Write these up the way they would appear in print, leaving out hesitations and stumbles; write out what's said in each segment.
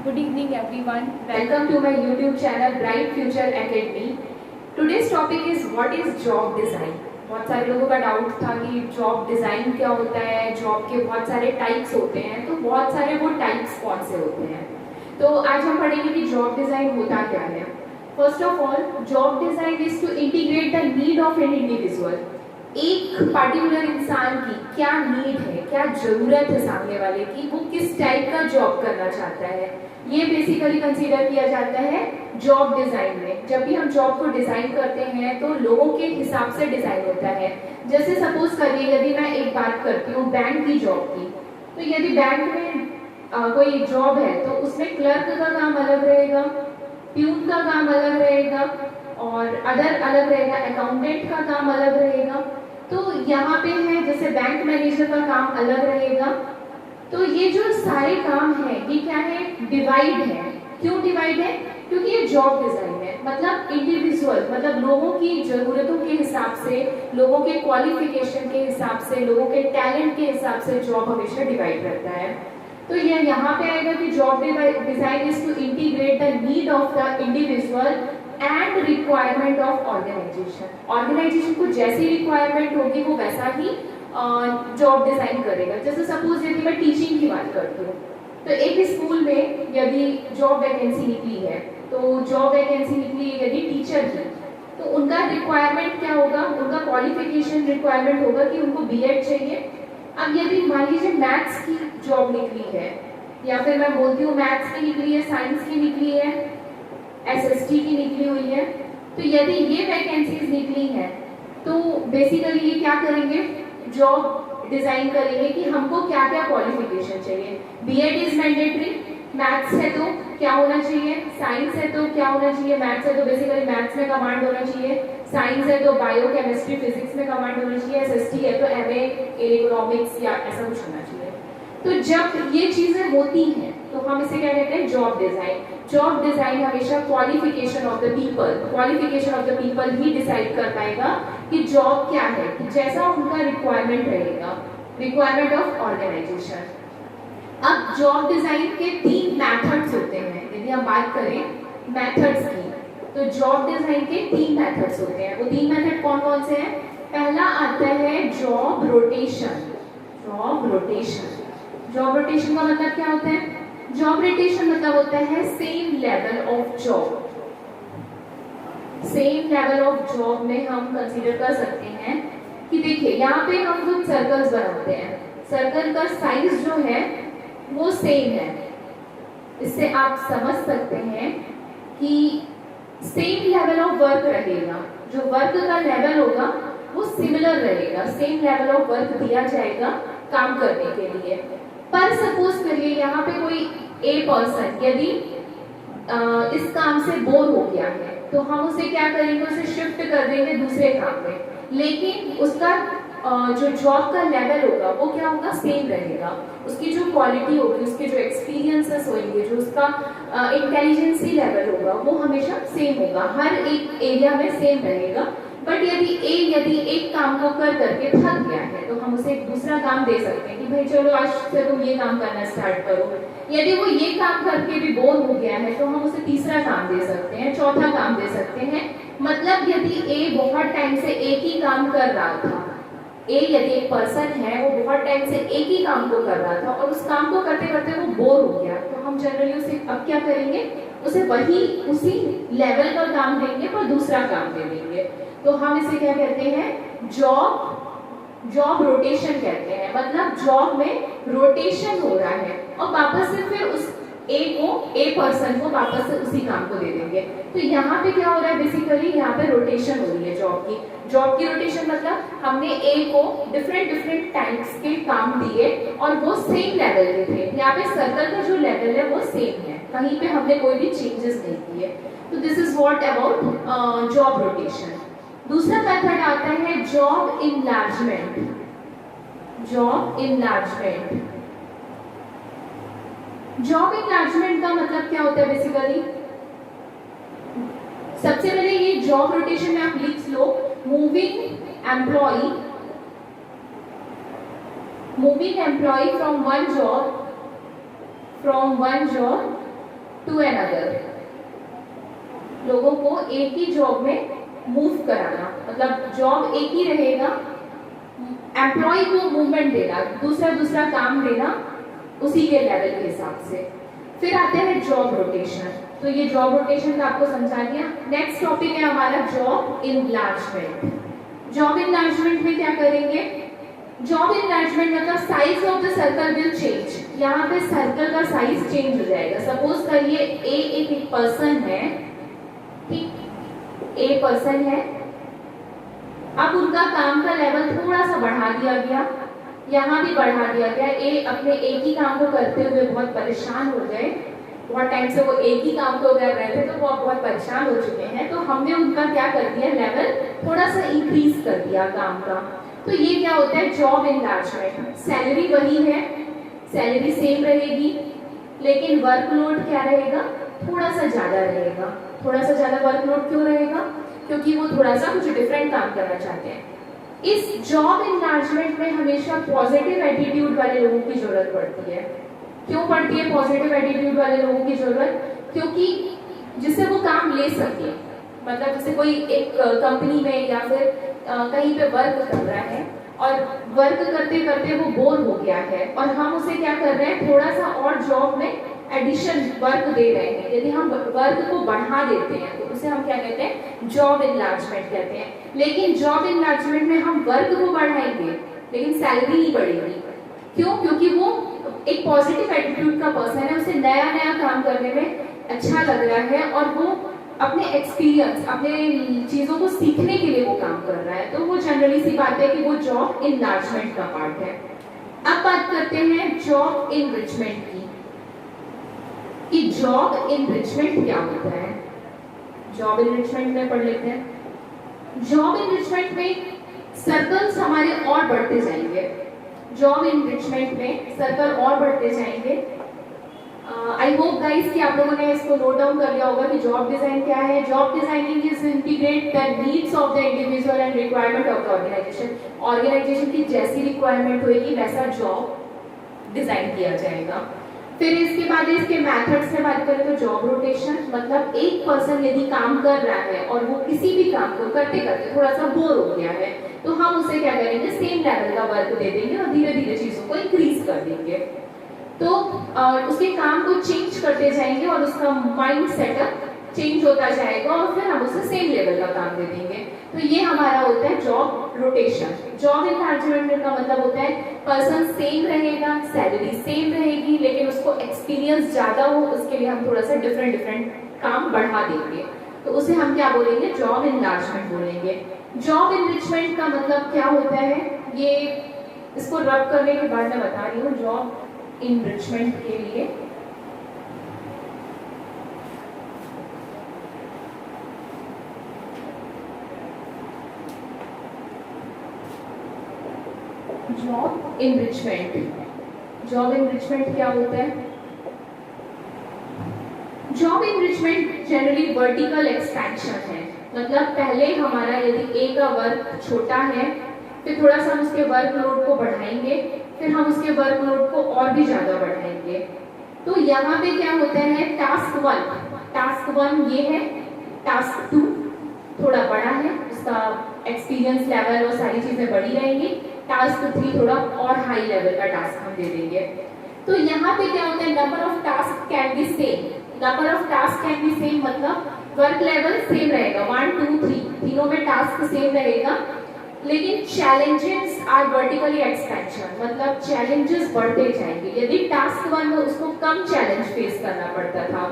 Good evening everyone. Welcome to my YouTube channel Bright Future Academy. Today's topic is what is job design. बहुत सारे लोगों का doubt था कि job design क्या होता है, जॉब के बहुत सारे टाइप्स होते हैं, तो बहुत सारे वो टाइप्स कौन से होते हैं। तो आज हम पढ़ेंगे कि जॉब डिज़ाइन होता क्या है। First of all, job design is to integrate the need of an individual. एक पार्टिकुलर इंसान की क्या नीड है, क्या ज़रूरत है सामने वाले की, वो किस टाइप का जॉब करना चाहता है, ये बेसिकली कंसीडर किया जाता है जॉब डिज़ाइन में। जब भी हम जॉब को डिज़ाइन करते हैं तो लोगों के हिसाब से डिज़ाइन होता है। जैसे सपोज करिए, यदि मैं एक बात करती हूँ बैंक की जॉब की, तो यदि बैंक में कोई जॉब है तो उसमें क्लर्क का काम अलग रहेगा, प्यून का काम अलग रहेगा और अदर अलग रहेगा, अकाउंटेंट का काम अलग रहेगा। तो यहाँ पे है जैसे बैंक मैनेजर का काम अलग रहेगा। तो ये जो सारे काम है ये क्या है, डिवाइड है। क्यों डिवाइड है? क्योंकि ये जॉब डिजाइन है, मतलब इंडिविजुअल, मतलब लोगों की जरूरतों के हिसाब से, लोगों के क्वालिफिकेशन के हिसाब से, लोगों के टैलेंट के हिसाब से जॉब हमेशा डिवाइड रहता है। तो ये यहाँ पे आएगा कि job design is to integrate the need of the individual and requirement of organisation. Organisation को जैसी रिक्वायरमेंट होगी वो वैसा ही जॉब डिजाइन करेगा। जैसे सपोज यदि मैं टीचिंग की बात करती हूँ, तो एक स्कूल में यदि जॉब वैकेंसी निकली है, तो जॉब वैकेंसी निकली है यदि टीचर की, तो उनका रिक्वायरमेंट क्या होगा, उनका क्वालिफिकेशन रिक्वायरमेंट होगा कि उनको बीएड चाहिए। अब यदि मान लीजिए मैथ्स की जॉब निकली है, या फिर मैं बोलती हूँ मैथ्स की निकली है, साइंस की निकली है, एसएसटी की निकली हुई है, तो यदि ये वैकेंसीज निकली हैं तो बेसिकली ये क्या करेंगे, जॉब डिजाइन करेंगे कि हमको क्या क्या क्वालिफिकेशन चाहिए। बीएड इज मैंडेटरी, मैथ्स है तो क्या होना चाहिए, साइंस है तो क्या होना चाहिए, मैथ्स है तो बेसिकली मैथ्स में कमांड होना चाहिए, साइंस है तो बायो केमिस्ट्री फिजिक्स में कमांड होना चाहिए, एसएसटी है तो एमए इकोनॉमिक्स या ऐसा कुछ होना चाहिए। तो जब ये चीजें होती हैं तो हम इसे क्या कहते हैं, जॉब डिजाइन। जॉब डिजाइन हमेशा qualification of the people he decide कर पाएगा कि जॉब क्या है, कि जैसा उनका रिक्वायरमेंट रहेगा, रिक्वायरमेंट ऑफ ऑर्गेनाइजेशन। अब जॉब डिजाइन के 3 मेथड्स होते हैं। यदि हम बात करें मेथड्स की, तो जॉब डिजाइन के 3 मेथड्स होते हैं। वो 3 मेथड कौन कौन से हैं? पहला आता है जॉब रोटेशन। जॉब रोटेशन का मतलब क्या होता है? जॉब रोटेशन मतलब होता है same level of job. Same level of job में हम कंसीडर कर सकते हैं कि देखिए यहाँ पे हम कुछ सर्कल्स बनाते हैं, सर्कल का साइज जो है वो सेम है। इससे आप समझ सकते हैं कि सेम लेवल ऑफ वर्क रहेगा, जो वर्क का लेवल होगा वो सिमिलर रहेगा, सेम लेवल ऑफ वर्क दिया जाएगा काम करने के लिए। पर सपोज करिए यहाँ पे कोई ए पर्सन यदि इस काम से बोर हो गया है, तो हम उसे क्या करेंगे, उसे शिफ्ट कर देंगे दूसरे काम में, लेकिन उसका जो जॉब का लेवल होगा वो क्या होगा, सेम रहेगा। उसकी जो क्वालिटी होगी, उसके जो एक्सपीरियंसेस होंगे, जो उसका इंटेलिजेंसी लेवल होगा वो हमेशा सेम होगा, हर एक एरिया में सेम रहेगा। बट यदि एक काम को कर करके थक गया है तो हम उसे एक दूसरा काम दे सकते हैं कि भाई चलो आज से तुम ये काम करना स्टार्ट करो। यदि वो ये काम करके भी बोर हो गया है तो हम उसे तीसरा काम दे सकते हैं, चौथा काम दे सकते हैं। मतलब यदि ए बहुत टाइम से एक ही काम कर रहा था, यदि एक पर्सन है वो बहुत टाइम से एक ही काम को कर रहा था और उस काम को करते करते वो बोर हो गया, तो हम जनरली उसे अब क्या करेंगे, उसे उसी लेवल का काम देंगे पर दूसरा काम दे देंगे। तो हम इसे क्या कहते हैं, जॉब रोटेशन कहते हैं। मतलब जॉब में रोटेशन हो रहा है और वापस से फिर उस ए पर्सन को वापस से उसी काम को दे देंगे। तो यहाँ पे क्या हो रहा है, बेसिकली यहाँ पे रोटेशन हो रही है जॉब की रोटेशन। मतलब हमने ए को डिफरेंट टाइप्स के काम दिए और वो सेम लेवल के थे। यहाँ पे सर्कल का जो लेवल है वो सेम है, कहीं पे हमने कोई भी चेंजेस नहीं किए। तो this is what about job rotation. दूसरा मेथड आता है जॉब इनलार्जमेंट। जॉब इनलार्जमेंट का मतलब क्या होता है बेसिकली? सबसे पहले ये जॉब रोटेशन में आप लिख लो, moving employ from one job to another, लोगों को एक ही जॉब में मूव कराना, मतलब जॉब एक ही रहेगा, एम्प्लॉय को मूवमेंट देना, दूसरा काम देना उसी के लेवल के हिसाब से। फिर आते हैं जॉब रोटेशन, तो ये जॉब रोटेशन का आपको समझा दिया। नेक्स्ट टॉपिक है हमारा जॉब इनलार्जमेंट। जॉब इनलार्जमेंट में क्या करेंगे, जॉब इनलार्जमेंट मतलब size of the circle will change. यहाँ पे सर्कल का साइज चेंज हो जाएगा। सपोज करिए ए एक पर्सन है, ठीक, ए पर्सन है, अब उनका काम का लेवल थोड़ा सा बढ़ा दिया गया, यहाँ भी बढ़ा दिया गया। ए अपने एक ही काम को करते हुए बहुत परेशान हो गए, बहुत टाइम से वो एक ही काम को कर रहे थे तो वो बहुत परेशान हो चुके हैं, तो हमने उनका क्या कर दिया, लेवल थोड़ा सा इंक्रीज कर दिया काम का। तो ये क्या होता है, जॉब इनलार्जमेंट। सैलरी वही है, सैलरी सेम रहेगी, लेकिन वर्कलोड क्या रहेगा, थोड़ा सा ज्यादा रहेगा। थोड़ा सा ज्यादा वर्कलोड क्यों रहेगा, क्योंकि वो थोड़ा सा कुछ डिफरेंट काम करना चाहते हैं। इस जॉब इनलार्जमेंट में हमेशा पॉजिटिव एटीट्यूड वाले लोगों की जरूरत पड़ती है। क्यों पड़ती है पॉजिटिव एटीट्यूड वाले लोगों की जरूरत, क्योंकि जिससे वो काम ले सके। मतलब जैसे कोई एक कंपनी में या फिर कहीं पे वर्क कर रहा है और वर्क करते करते वो बोर हो गया है और हम उसे क्या कर रहे हैं, थोड़ा सा और जॉब में एडिशन वर्क दे रहे हैं। यदि हम वर्क को बढ़ा देते हैं तो उसे हम क्या कहते हैं, जॉब इनलार्जमेंट कहते हैं। लेकिन जॉब इनलार्जमेंट में हम वर्क को बढ़ाएंगे लेकिन सैलरी नहीं बढ़ेगी। क्यों, क्योंकि वो एक पॉजिटिव एटीट्यूड का पर्सन है, उसे नया नया काम करने में अच्छा लग रहा है और वो अपने एक्सपीरियंस, अपने चीजों को सीखने के लिए वो काम कर रहा है। तो वो जनरली सी बात है कि वो जॉब इनलार्जमेंट का पार्ट है। अब बात करते हैं जॉब इनरिचमेंट की, कि जॉब इनरिचमेंट क्या होता है। जॉब इनरिचमेंट में पढ़ लेते हैं। जॉब इनरिचमेंट में सर्कल्स हमारे और बढ़ते जाएंगे। जॉब इनरिचमेंट में सर्कल और बढ़ते जाएंगे। आई होप गाइस कि आप लोगों ने इसको नोट डाउन कर लिया होगा कि जॉब डिजाइन क्या है। Job designing is integrate the needs of the individual and requirement of the organisation. Organisation की जैसी रिक्वायरमेंट होगी वैसा जॉब डिजाइन किया जाएगा। फिर इसके बाद इसके मेथड्स में बात करें तो जॉब रोटेशन, मतलब एक पर्सन यदि काम कर रहा है और वो किसी भी काम को करते करते थोड़ा सा बोर हो गया है तो हम उसे क्या करेंगे, सेम लेवल का वर्क दे देंगे और धीरे धीरे चीजों को इंक्रीज कर देंगे। तो उसके काम को चेंज करते जाएंगे और उसका माइंड सेटअप चेंज होता जाएगा और फिर हम उसे सेम लेवल का काम दे देंगे। तो ये हमारा होता है जॉब रोटेशन। जॉब इनलार्जमेंट का मतलब होता है पर्सन सेम रहेगा, सैलरी सेम रहेगी, लेकिन उसको एक्सपीरियंस ज्यादा हो, उसके लिए हम थोड़ा सा डिफरेंट काम बढ़ा देंगे, तो उसे हम क्या बोलेंगे, जॉब इनलार्जमेंट बोलेंगे। जॉब इनरिचमेंट का मतलब क्या होता है, ये इसको रब करने के बाद मैं बता रही हूँ। जॉब इनरिचमेंट के लिए जॉब इनरिचमेंट क्या होता है। Job enrichment generally vertical expansion है। मतलब पहले हमारा यदि ए का वर्क छोटा है, फिर थोड़ा सा हम उसके वर्कलोड को बढ़ाएंगे, फिर हम उसके वर्कलोड को और भी ज्यादा बढ़ाएंगे। तो यहाँ पे क्या होता है, टास्क वन ये है, टास्क 2 थोड़ा बड़ा है, उसका एक्सपीरियंस लेवल और सारी चीजें बड़ी रहेंगी। टास्क 3 थोड़ा और हाई लेवल का टास्क हम दे देंगे। तो यहाँ पे क्या होता है, number of task can be same. Number of task can be same मतलब वर्क लेवल सेम रहेगा, 1 2 3 तीनों में टास्क सेम रहेगा, लेकिन चैलेंजेस आर वर्टिकली एक्सपेंशन, मतलब चैलेंजेस बढ़ते जाएंगे। यदि टास्क 1 में उसको कम चैलेंज फेस करना पड़ता था,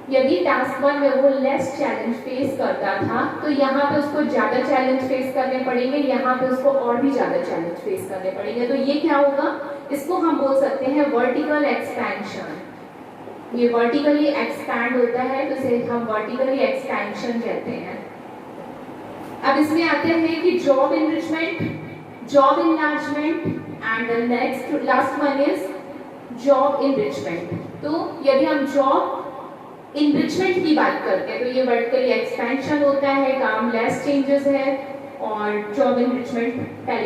यदि टास्क 1 में वो लेस चैलेंज फेस करता था, तो यहाँ पे उसको ज्यादा चैलेंज फेस करने पड़ेंगे, यहाँ पे उसको और भी ज्यादा चैलेंज फेस करने पड़ेंगे। तो ये क्या होगा, इसको हम बोल सकते हैं वर्टिकल एक्सपेंशन। ये वर्टिकली एक्सपैंड होता है तो इसे हम वर्टिकली एक्सपेंशन कहते हैं। अब इसमें आते हैं कि job enrichment, job enlargement and the next last one is job enrichment. तो यदि हम जॉब इनरिचमेंट की बात करते हैं तो ये वर्टिकली एक्सपेंशन होता है, काम लेस चेंजेस है, और जॉब इनरिचमेंट पहले